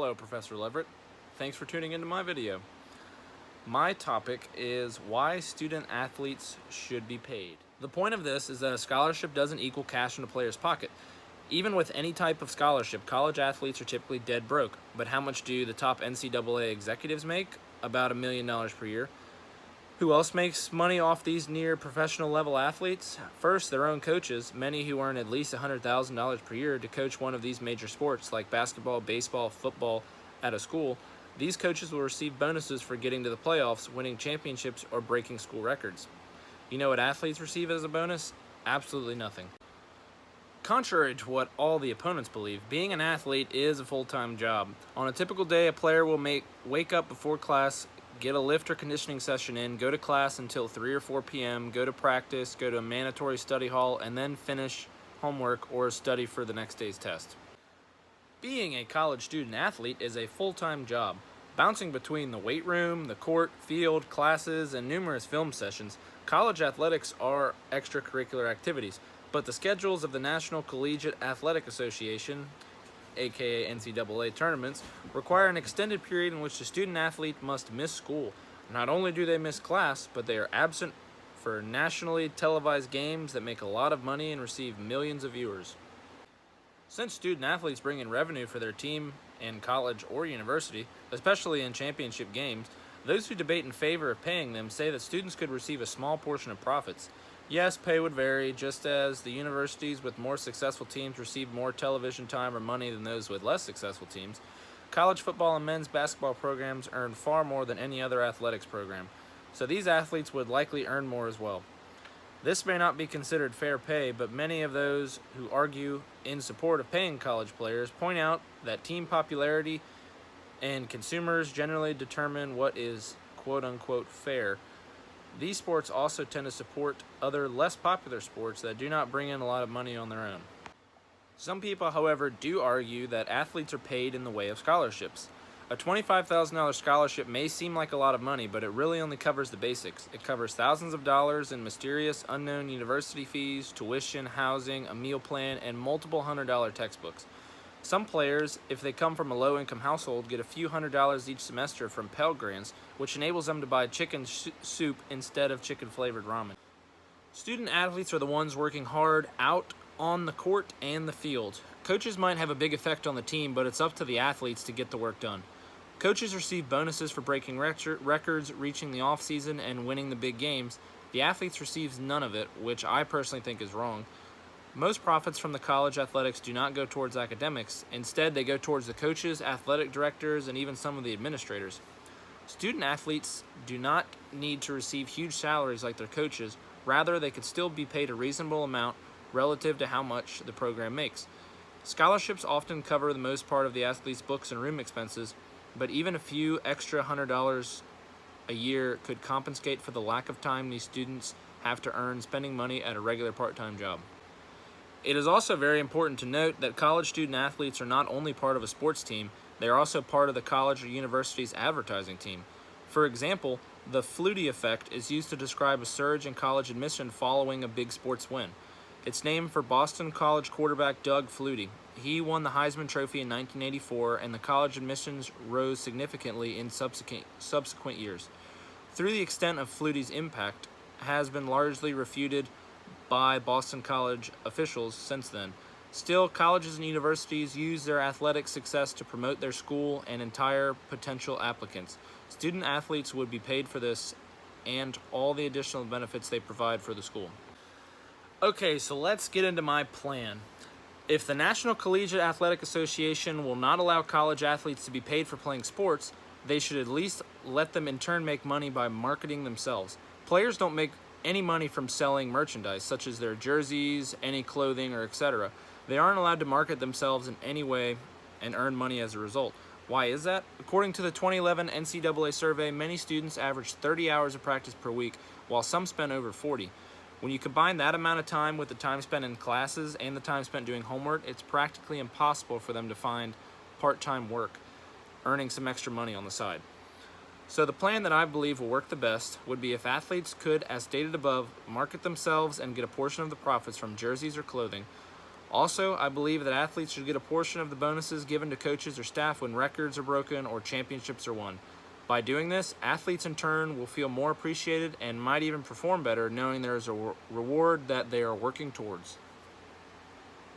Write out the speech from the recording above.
Hello, Professor Leverett. Thanks for tuning into my video. My topic is why student athletes should be paid. The point of this is that a scholarship doesn't equal cash in a player's pocket. Even with any type of scholarship, college athletes are typically dead broke. But how much do the top NCAA executives make? About $1 million per year. Who else makes money off these near professional level athletes? First, their own coaches, many who earn at least $100,000 per year to coach one of these major sports like basketball, baseball, football at a school. These coaches will receive bonuses for getting to the playoffs, winning championships, or breaking school records. You know what athletes receive as a bonus? Absolutely nothing. Contrary to what all the opponents believe, being an athlete is a full-time job. On a typical day, a player will wake up before class, get a lift or conditioning session in, go to class until 3 or 4 p.m., go to practice, go to a mandatory study hall, and then finish homework or study for the next day's test. Being a college student athlete is a full-time job. Bouncing between the weight room, the court, field, classes, and numerous film sessions, college athletics are extracurricular activities, but the schedules of the National Collegiate Athletic Association, aka NCAA tournaments, require an extended period in which the student athlete must miss school. Not only do they miss class, but they are absent for nationally televised games that make a lot of money and receive millions of viewers. Since student athletes bring in revenue for their team in college or university, especially in championship games, those who debate in favor of paying them say that students could receive a small portion of profits. Yes, pay would vary, just as the universities with more successful teams receive more television time or money than those with less successful teams. College football and men's basketball programs earn far more than any other athletics program, so these athletes would likely earn more as well. This may not be considered fair pay, but many of those who argue in support of paying college players point out that team popularity and consumers generally determine what is quote-unquote fair. These sports also tend to support other less popular sports that do not bring in a lot of money on their own. Some people, however, do argue that athletes are paid in the way of scholarships. A $25,000 scholarship may seem like a lot of money, but it really only covers the basics. It covers thousands of dollars in mysterious, unknown university fees, tuition, housing, a meal plan, and multiple $100 textbooks. Some players, if they come from a low-income household, get a few $100s each semester from Pell Grants, which enables them to buy chicken soup instead of chicken-flavored ramen. Student athletes are the ones working hard out on the court and the field. Coaches might have a big effect on the team, but it's up to the athletes to get the work done. Coaches receive bonuses for breaking records, reaching the off-season, and winning the big games. The athletes receive none of it, which I personally think is wrong. Most profits from the college athletics do not go towards academics. Instead, they go towards the coaches, athletic directors, and even some of the administrators. Student athletes do not need to receive huge salaries like their coaches. Rather, they could still be paid a reasonable amount relative to how much the program makes. Scholarships often cover the most part of the athlete's books and room expenses, but even a few extra $100 a year could compensate for the lack of time these students have to earn spending money at a regular part-time job. It is also very important to note that college student athletes are not only part of a sports team, they are also part of the college or university's advertising team. For example, the Flutie effect is used to describe a surge in college admission following a big sports win. It's named for Boston College quarterback Doug Flutie. He won the Heisman Trophy in 1984, and the college admissions rose significantly in subsequent years. Through the extent of Flutie's impact has been largely refuted by Boston College officials since then. Still, colleges and universities use their athletic success to promote their school and entire potential applicants. Student athletes would be paid for this and all the additional benefits they provide for the school. Okay, so let's get into my plan. If the National Collegiate Athletic Association will not allow college athletes to be paid for playing sports, they should at least let them in turn make money by marketing themselves. Players don't make any money from selling merchandise, such as their jerseys, any clothing, or etc. They aren't allowed to market themselves in any way and earn money as a result. Why is that? According to the 2011 NCAA survey, many students average 30 hours of practice per week, while some spend over 40. When you combine that amount of time with the time spent in classes and the time spent doing homework, it's practically impossible for them to find part-time work, earning some extra money on the side. So the plan that I believe will work the best would be if athletes could, as stated above, market themselves and get a portion of the profits from jerseys or clothing. Also, I believe that athletes should get a portion of the bonuses given to coaches or staff when records are broken or championships are won. By doing this, athletes in turn will feel more appreciated and might even perform better knowing there is a reward that they are working towards.